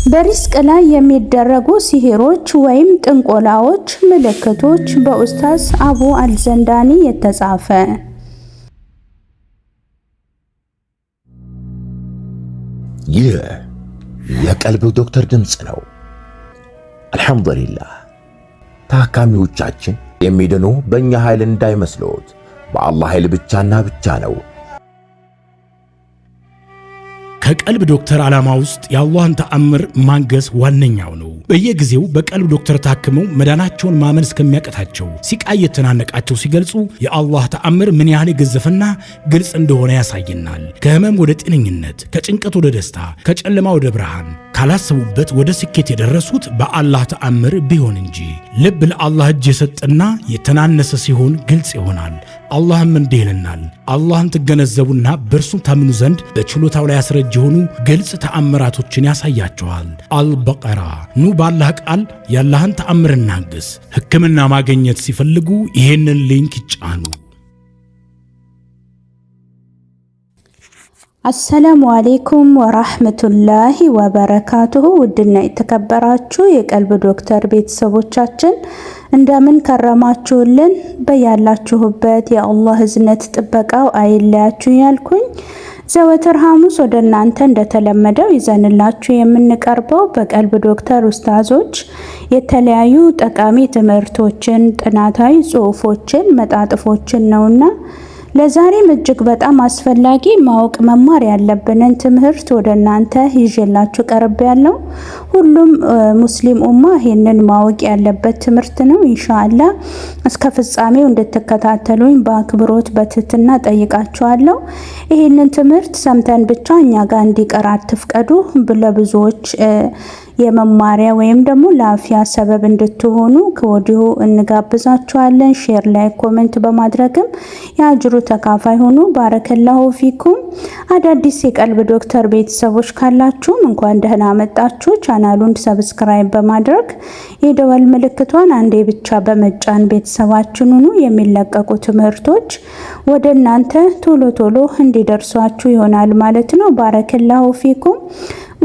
በሪዝቅ ላይ የሚደረጉ ሲህሮች ወይም ጥንቆላዎች ምልክቶች በኡስታዝ አቡ አልዘንዳኒ የተጻፈ። ይህ የቀልብ ዶክተር ድምጽ ነው። አልሐምዱሊላህ። ታካሚዎቻችን የሚድኑ በእኛ ኃይል እንዳይመስሎት በአላህ ኃይል ብቻና ብቻ ነው። ከቀልብ ዶክተር ዓላማ ውስጥ የአላህን ተአምር ማንገስ ዋነኛው ነው። በየጊዜው በቀልብ ዶክተር ታክመው መዳናቸውን ማመን እስከሚያቀታቸው ሲቃይ የተናነቃቸው ሲገልጹ የአላህ ተአምር ምን ያህል የገዘፈና ግልጽ እንደሆነ ያሳየናል። ከህመም ወደ ጤነኝነት፣ ከጭንቀት ወደ ደስታ፣ ከጨለማ ወደ ብርሃን፣ ካላሰቡበት ወደ ስኬት የደረሱት በአላህ ተአምር ቢሆን እንጂ። ልብ ለአላህ እጅ የሰጠና የተናነሰ ሲሆን ግልጽ ይሆናል። አላህም እንዲህ ይለናል፣ አላህን ትገነዘቡና በእርሱ ታምኑ ዘንድ በችሎታው ላይ ያስረጅ የሆኑ ግልጽ ተአምራቶችን ያሳያቸዋል። አልበቀራ። ኑ ባላህ ቃል ያላህን ተአምር እናግስ። ሕክምና ማግኘት ሲፈልጉ ይሄንን ሊንክ ይጫኑ። አሰላሙ አለይኩም ወራህመቱላሂ ወበረካቱሁ። ውድና የተከበራችሁ የቀልብ ዶክተር ቤተሰቦቻችን እንደምን ከረማችሁልን? በያላችሁበት የአላህ እዝነት ጥበቃው አይለያችሁ ያልኩኝ ዘወትር ሐሙስ ወደ እናንተ እንደተለመደው ይዘንላችሁ የምንቀርበው በቀልብ ዶክተር ኡስታዞች የተለያዩ ጠቃሚ ትምህርቶችን፣ ጥናታዊ ጽሑፎችን፣ መጣጥፎችን ነውና ለዛሬም እጅግ በጣም አስፈላጊ ማወቅ መማር ያለብንን ትምህርት ወደ እናንተ ይዤላችሁ ቀርቤያለሁ። ሁሉም ሙስሊም ኡማ ይሄንን ማወቅ ያለበት ትምህርት ነው። ኢንሻአላህ እስከ ፍጻሜው እንድትከታተሉኝ በአክብሮት በትህትና ጠይቃችኋለሁ። ይሄንን ትምህርት ሰምተን ብቻ እኛ ጋር እንዲቀር አትፍቀዱ። ለብዙዎች የመማሪያ ወይም ደግሞ ለአፊያ ሰበብ እንድትሆኑ ከወዲሁ እንጋብዛችኋለን። ሼር ላይ ኮሜንት በማድረግም የአጅሩ ተካፋይ ሆኑ። ባረከላሁ ፊኩም። አዳዲስ የቀልብ ዶክተር ቤተሰቦች ካላችሁም እንኳን ደህና መጣችሁ። ቻናሉን ሰብስክራይብ በማድረግ የደወል ምልክቷን አንዴ ብቻ በመጫን ቤተሰባችን ሁኑ። የሚለቀቁ ትምህርቶች ወደ እናንተ ቶሎ ቶሎ እንዲደርሷችሁ ይሆናል ማለት ነው። ባረከላሁ ፊኩም።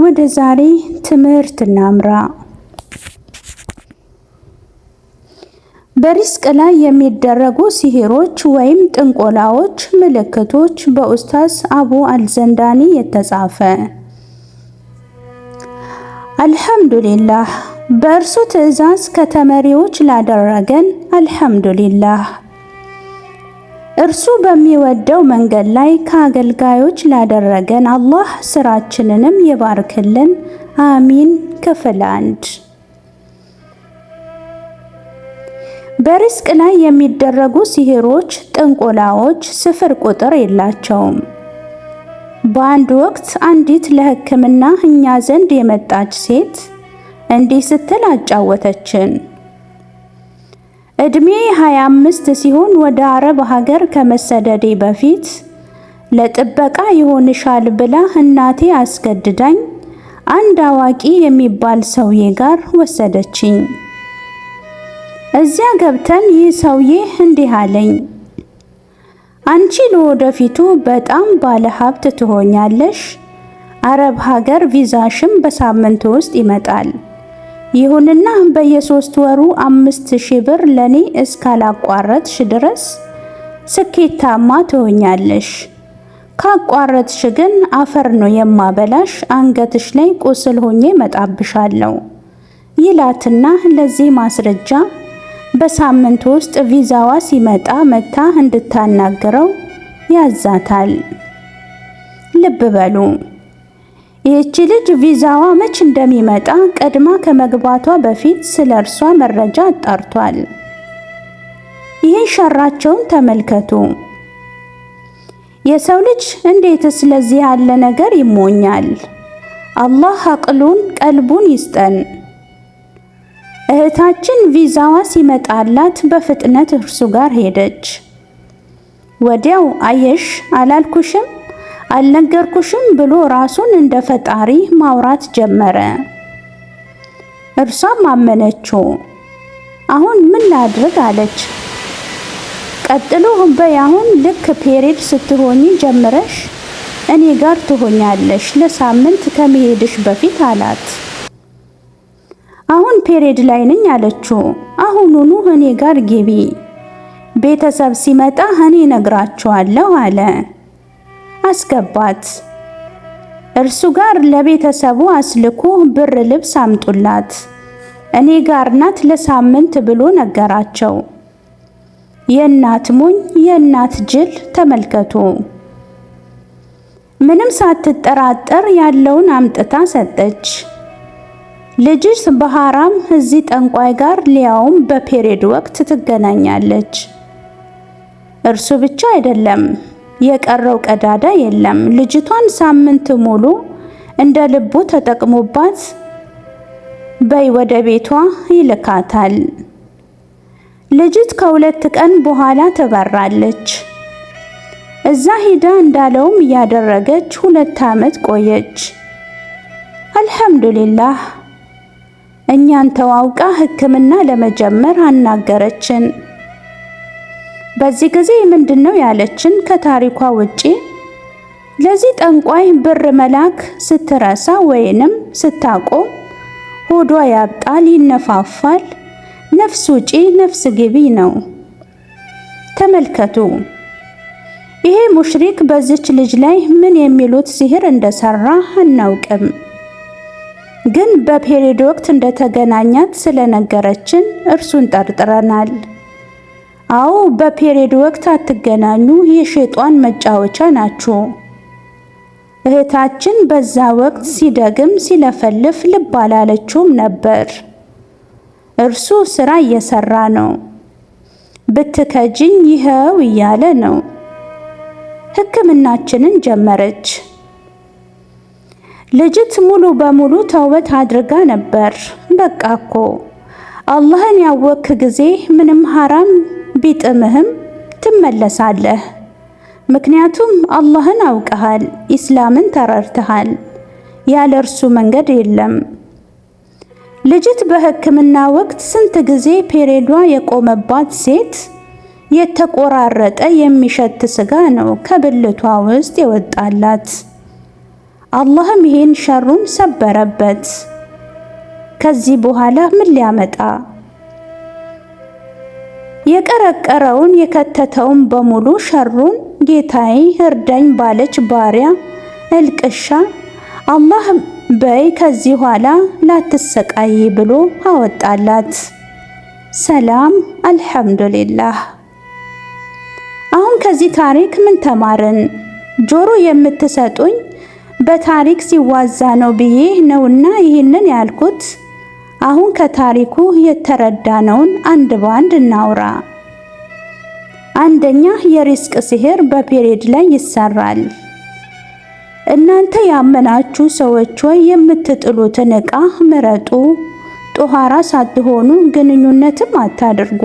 ወደ ዛሬ ትምህርት እናምራ። በሪዝቅ ላይ የሚደረጉ ሲህሮች ወይም ጥንቆላዎች ምልክቶች በኡስታዝ አቡ አልዘንዳኒ የተጻፈ። አልሐምዱሊላህ፣ በእርሱ ትዕዛዝ ከተመሪዎች ላደረገን አልሐምዱሊላህ። እርሱ በሚወደው መንገድ ላይ ከአገልጋዮች ላደረገን አላህ ስራችንንም ይባርክልን። አሚን። ክፍል 1። በሪዝቅ ላይ የሚደረጉ ሲህሮች፣ ጥንቆላዎች ስፍር ቁጥር የላቸውም። በአንድ ወቅት አንዲት ለሕክምና እኛ ዘንድ የመጣች ሴት እንዲህ ስትል አጫወተችን። እድሜ 25 ሲሆን ወደ አረብ ሀገር ከመሰደዴ በፊት ለጥበቃ ይሆንሻል ብላ እናቴ አስገድዳኝ አንድ አዋቂ የሚባል ሰውዬ ጋር ወሰደችኝ። እዚያ ገብተን ይህ ሰውዬ እንዲህ አለኝ፣ አንቺ ለወደፊቱ በጣም ባለ ሀብት ትሆኛለሽ። አረብ ሀገር ቪዛሽም በሳምንት ውስጥ ይመጣል። ይሁንና በየ3 ወሩ 5000 ብር ለኔ እስካላቋረጥሽ ድረስ ስኬታማ ትሆኛለሽ። ካቋረጥሽ ግን አፈር ነው የማበላሽ፣ አንገትሽ ላይ ቁስል ሆኜ መጣብሻለሁ ይላትና ለዚህ ማስረጃ በሳምንት ውስጥ ቪዛዋ ሲመጣ መታ እንድታናገረው ያዛታል። ልብ በሉ። ይህች ልጅ ቪዛዋ መች እንደሚመጣ ቀድማ ከመግባቷ በፊት ስለ እርሷ መረጃ አጣርቷል። ይህን ሸራቸውን ተመልከቱ። የሰው ልጅ እንዴት ስለዚህ ያለ ነገር ይሞኛል? አላህ አቅሉን ቀልቡን ይስጠን። እህታችን ቪዛዋ ሲመጣላት በፍጥነት እርሱ ጋር ሄደች። ወዲያው አየሽ አላልኩሽም አልነገርኩሽም ብሎ ራሱን እንደ ፈጣሪ ማውራት ጀመረ። እርሷም አመነችው። አሁን ምን ላድርግ አለች። ቀጥሎ በያሁን ልክ ፔሬድ ስትሆኚ ጀምረሽ እኔ ጋር ትሆኛለሽ ለሳምንት ከመሄድሽ በፊት አላት። አሁን ፔሬድ ላይ ነኝ አለችው። አሁኑኑ እኔ ጋር ግቢ፣ ቤተሰብ ሲመጣ እኔ ነግራቸዋለሁ አለ። አስገባት። እርሱ ጋር ለቤተሰቡ አስልኮ ብር ልብስ አምጡላት፣ እኔ ጋር ናት ለሳምንት ብሎ ነገራቸው። የእናት ሞኝ የእናት ጅል ተመልከቱ። ምንም ሳትጠራጠር ያለውን አምጥታ ሰጠች። ልጅስ በሐራም እዚህ ጠንቋይ ጋር ሊያውም በፔሬድ ወቅት ትገናኛለች። እርሱ ብቻ አይደለም፣ የቀረው ቀዳዳ የለም። ልጅቷን ሳምንት ሙሉ እንደ ልቡ ተጠቅሞባት በይ ወደ ቤቷ ይልካታል። ልጅት ከ2 ቀን በኋላ ትበራለች። እዛ ሂዳ እንዳለውም እያደረገች 2 ዓመት ቆየች። አልሐምዱሊላህ እኛን ተዋውቃ ሕክምና ለመጀመር አናገረችን። በዚህ ጊዜ ምንድነው ያለችን ከታሪኳ ውጪ ለዚህ ጠንቋይ ብር መላክ ስትረሳ ወይንም ስታቆም ሆዷ ያብጣል፣ ይነፋፋል፣ ነፍስ ውጪ ነፍስ ግቢ ነው። ተመልከቱ። ይሄ ሙሽሪክ በዚች ልጅ ላይ ምን የሚሉት ሲህር እንደሰራ አናውቅም፣ ግን በፔሬድ ወቅት እንደተገናኛት ስለነገረችን እርሱን ጠርጥረናል። አዎ በፔሬድ ወቅት አትገናኙ፣ የሸይጣን መጫወቻ ናችሁ። እህታችን በዛ ወቅት ሲደግም ሲለፈልፍ ልብ አላለችውም ነበር። እርሱ ስራ እየሰራ ነው፣ ብትከጅኝ ይኸው እያለ ነው። ሕክምናችንን ጀመረች። ልጅት ሙሉ በሙሉ ተውበት አድርጋ ነበር። በቃ እኮ አላህን ያወክ ጊዜ ምንም ሐራም ቢጥምህም ትመለሳለህ። ምክንያቱም አላህን አውቀሃል፣ ኢስላምን ተረድተሃል። ያለ እርሱ መንገድ የለም። ልጅት በሕክምና ወቅት ስንት ጊዜ ፔሬዷ የቆመባት ሴት የተቆራረጠ የሚሸት ስጋ ነው ከብልቷ ውስጥ የወጣላት። አላህም ይሄን ሸሩን ሰበረበት። ከዚህ በኋላ ምን ሊያመጣ የቀረቀረውን የከተተውን በሙሉ ሸሩን ጌታዬ እርዳኝ ባለች ባሪያ እልቅሻ አላህ በይ ከዚህ ኋላ ላትሰቃይ ብሎ አወጣላት። ሰላም አልሐምዱሊላህ። አሁን ከዚህ ታሪክ ምን ተማርን? ጆሮ የምትሰጡኝ በታሪክ ሲዋዛ ነው ብዬ ነውና ይህንን ያልኩት። አሁን ከታሪኩ የተረዳነውን አንድ ባንድ እናውራ። አንደኛ የሪስቅ ሲህር በፔሬድ ላይ ይሰራል። እናንተ ያመናችሁ ሰዎች ሆይ የምትጥሉትን ዕቃ ምረጡ። ጦሃራ ሳትሆኑ ግንኙነትም አታድርጉ።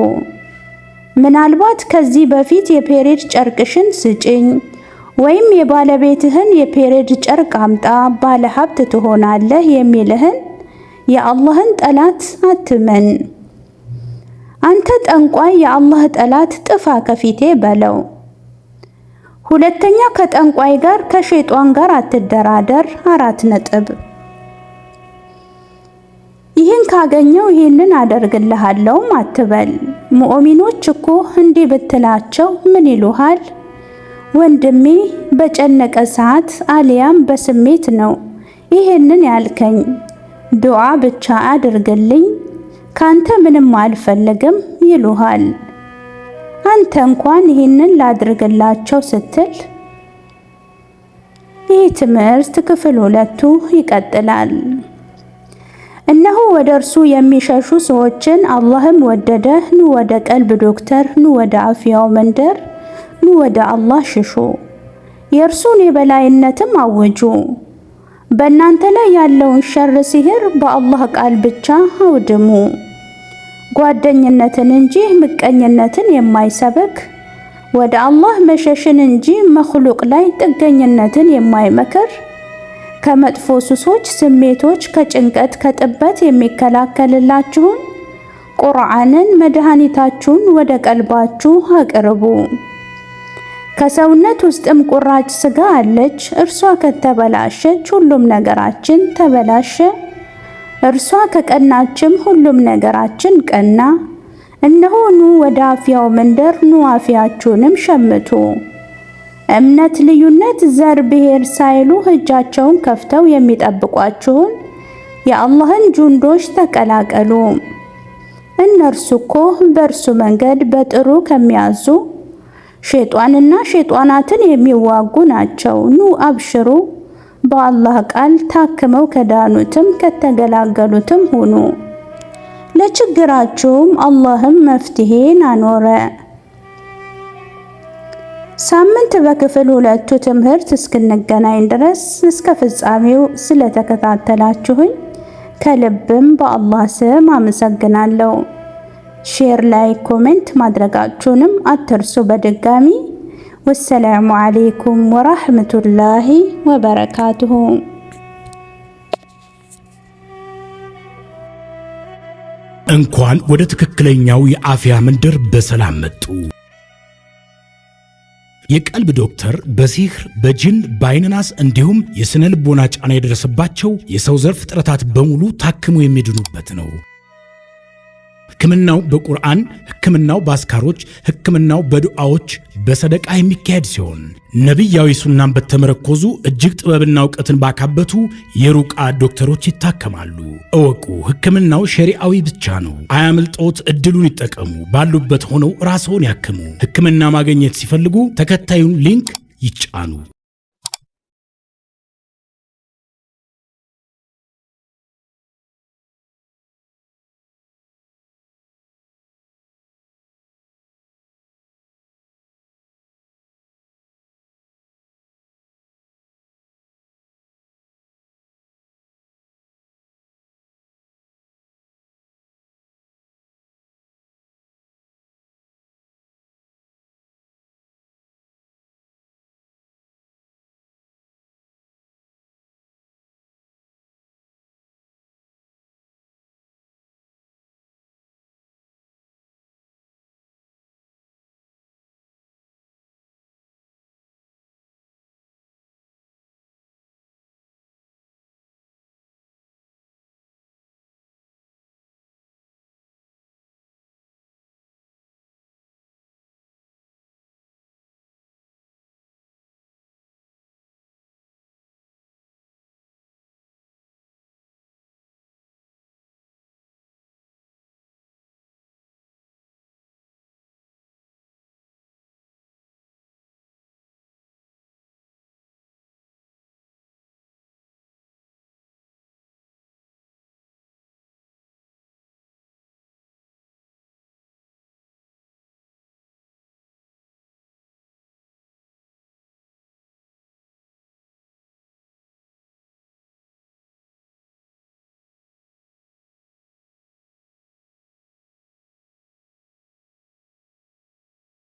ምናልባት ከዚህ በፊት የፔሬድ ጨርቅሽን ስጭኝ ወይም የባለቤትህን የፔሬድ ጨርቅ አምጣ ባለ ሀብት ትሆናለህ የሚልህን የአላህን ጠላት አትመን። አንተ ጠንቋይ የአላህ ጠላት ጥፋ ከፊቴ በለው። ሁለተኛ ከጠንቋይ ጋር ከሸይጣን ጋር አትደራደር። 4 ነጥብ። ይህን ካገኘው ይህንን አደርግልሃለሁም አትበል። ሙእሚኖች እኮ እንዲህ ብትላቸው ምን ይሉሃል? ወንድሜ በጨነቀ ሰዓት አሊያም በስሜት ነው ይህንን ያልከኝ፣ ዱዓ ብቻ አድርግልኝ፣ ካንተ ምንም አልፈልግም ይሉሃል። አንተ እንኳን ይህንን ላድርግላቸው ስትል። ይህ ትምህርት ክፍል 2 ይቀጥላል። እነሆ ወደ እርሱ የሚሸሹ ሰዎችን አላህም ወደደ። ኑ ወደ ቀልብ ዶክተር፣ ኑ ወደ አፍያው መንደር፣ ኑ ወደ አላህ ሽሹ፣ የእርሱን የበላይነትም አውጁ። በእናንተ ላይ ያለውን ሸር ሲህር በአላህ ቃል ብቻ አውድሙ። ጓደኝነትን እንጂ ምቀኝነትን የማይሰብክ ወደ አላህ መሸሽን እንጂ መኽሉቅ ላይ ጥገኝነትን የማይመክር ከመጥፎ ሱሶች፣ ስሜቶች፣ ከጭንቀት፣ ከጥበት የሚከላከልላችሁን ቁርአንን መድኃኒታችሁን ወደ ቀልባችሁ አቅርቡ። ከሰውነት ውስጥም ቁራጭ ስጋ አለች። እርሷ ከተበላሸች ሁሉም ነገራችን ተበላሸ። እርሷ ከቀናችም ሁሉም ነገራችን ቀና። እነሆ ኑ ወደ አፍያው መንደር፣ ኑ አፍያችሁንም ሸምቱ። እምነት፣ ልዩነት፣ ዘር፣ ብሔር ሳይሉ እጃቸውን ከፍተው የሚጠብቋችሁን የአላህን ጁንዶች ተቀላቀሉ። እነርሱ እኮ በእርሱ መንገድ በጥሩ ከሚያዙ ሸይጣንና ሸይጣናትን የሚዋጉ ናቸው። ኑ አብሽሩ፣ በአላህ ቃል ታክመው ከዳኑትም ከተገላገሉትም ሁኑ። ለችግራችሁም አላህም መፍትሄን አኖረ። ሳምንት በክፍል 2 ትምህርት እስክንገናኝ ድረስ እስከ ፍጻሜው ስለተከታተላችሁኝ ከልብም በአላህ ስም አመሰግናለሁ። ሼር፣ ላይክ፣ ኮሜንት ማድረጋችሁንም አትርሱ። በድጋሚ ወሰላሙ አለይኩም ወራህመቱላሂ ወበረካቱሁ። እንኳን ወደ ትክክለኛው የአፍያ መንደር በሰላም መጡ። የቀልብ ዶክተር በሲህር፣ በጅን፣ በአይንናስ እንዲሁም የስነ ልቦና ጫና የደረሰባቸው የሰው ዘር ፍጥረታት በሙሉ ታክሞ የሚድኑበት ነው። ሕክምናው በቁርአን፣ ሕክምናው በአስካሮች፣ ሕክምናው በዱዓዎች፣ በሰደቃ የሚካሄድ ሲሆን ነቢያዊ ሱናን በተመረኮዙ እጅግ ጥበብና እውቀትን ባካበቱ የሩቃ ዶክተሮች ይታከማሉ። እወቁ፣ ሕክምናው ሸሪዓዊ ብቻ ነው። አያምልጦት፣ እድሉን ይጠቀሙ። ባሉበት ሆነው ራስዎን ያክሙ። ሕክምና ማግኘት ሲፈልጉ ተከታዩን ሊንክ ይጫኑ።